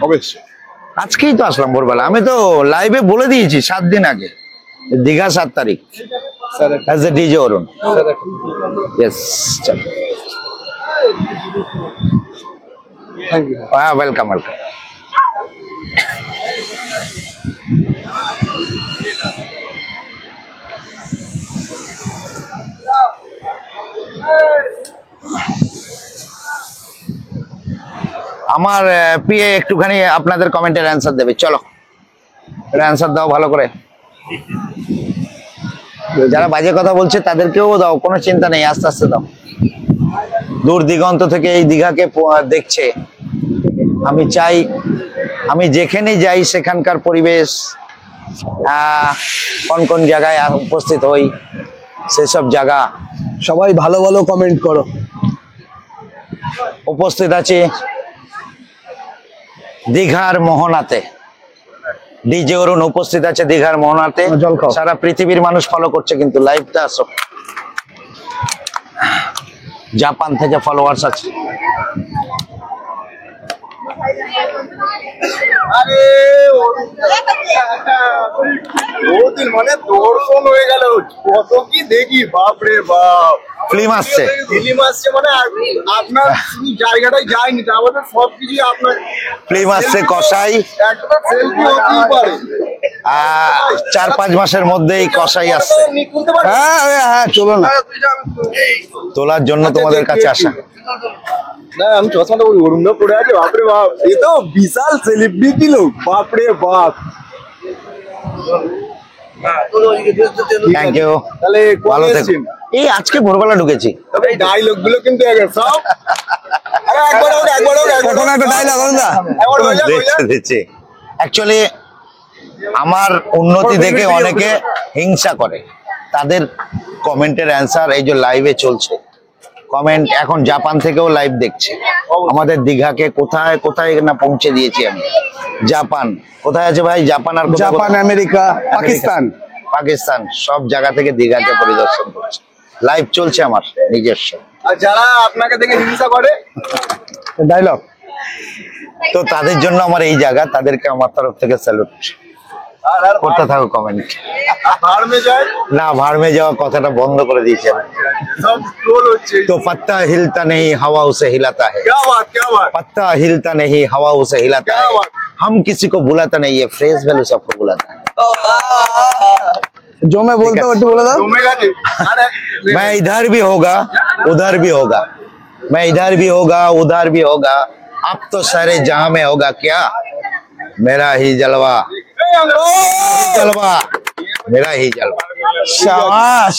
অবশ্যই আজকেই তো আসলাম ভোরবেলা। আমি তো লাইভে বলে দিয়েছি 7 দিন আগে, দীঘা 7 তারিখ as a DJ Arun. Yes, চল। Thank you. Welcome welcome. আমার পিএ একটুখানি আপনাদের কমেন্টের অ্যান্সার দেবে, চলো অ্যান্সার দাও ভালো করে। যারা বাজে কথা বলছে তাদেরকেও দাও, কোনো চিন্তা নেই, আস্তে আস্তে দাও। দূর দিগন্ত থেকে এই দীঘাকে দেখছে। আমি চাই আমি যেখানে যাই সেখানকার পরিবেশ, কোন কোন জায়গায় উপস্থিত হই, সেসব জায়গা সবাই ভালো ভালো কমেন্ট করো। উপস্থিত আছে দীঘার মোহনাতে। ডিজে অরুণ উপস্থিত আছে দীঘার মোহনাতে। সারা পৃথিবীর মানুষ ফলো করছে, কিন্তু লাইভটা আসো। জাপান থেকে ফলোয়ার্স আছে। আরে মানে দর্শন হয়ে গেল, কত কি দেখি, বাপরে বাপ। ফিল্ম আসছে, ফিল্ম আসছে মানে আপনার জায়গাটাই যায়নি, তার মধ্যে সবকিছু আপনার ফিল্ম আসছে। কসাই একটা সেলফি হতেই পারে। 4-5 মাসের মধ্যেই কসাই আসছে। হ্যাঁ হ্যাঁ, চলো না, তোলার জন্য তোমাদের কাছে আসা। না আমি চশমাটা ওই অরুণদা পড়ে আছে, বাপরে বাপ, এ তো বিশাল সেলিব্রিটি লোক, বাপরে বাপ। থ্যাংক ইউ, তাহলে ভালো থেকো। এই আজকে ভোরবেলা ঢুকেছি। তবে ডায়লগ গুলো কিন্তু সব অ্যাকচুয়ালি আমার উন্নতি দেখে অনেকে হিংসা করে, তাদের কমেন্টের অ্যান্সার এই যে লাইভে চলছে। কমেন্ট এখন জাপান থেকেও লাইভ দেখছে। আমাদের দীঘাকে কোথায় কোথায় না পৌঁছে দিয়েছি আমি। জাপান কোথায় আছে ভাই? জাপান আর জাপান, আমেরিকা, পাকিস্তান, পাকিস্তান সব জায়গা থেকে দীঘাকে পরিদর্শন করছে। লাইভ চলছে আমার নিজস্ব। আর যারা আপনাকে দেখে হিংসা করে ডায়লগ, তো তাদের জন্য আমার এই জায়গা, তাদেরকে আমার তরফ থেকে স্যালুট করতে থাকো কমেন্ট। না, ভাড় যাওয়া কথাটা বন্ধ করে দিয়েছে। তো पत्ता हिलता नहीं हवा उसे हिलाता है, पत्ता हिलता नहीं हवा उसे हिलाता है, हम किसी को बुलाता नहीं, ये फ्रेज वैल्यू सबको बुलाता है। जो मैं बोलता हूँ बोला था, मैं इधर भी होगा उधर भी होगा, मैं इधर भी होगा उधर भी होगा, अब तो सारे जहां में होगा क्या, मेरा ही जलवा, जलवा मेरा ही जलवा। शाबाश।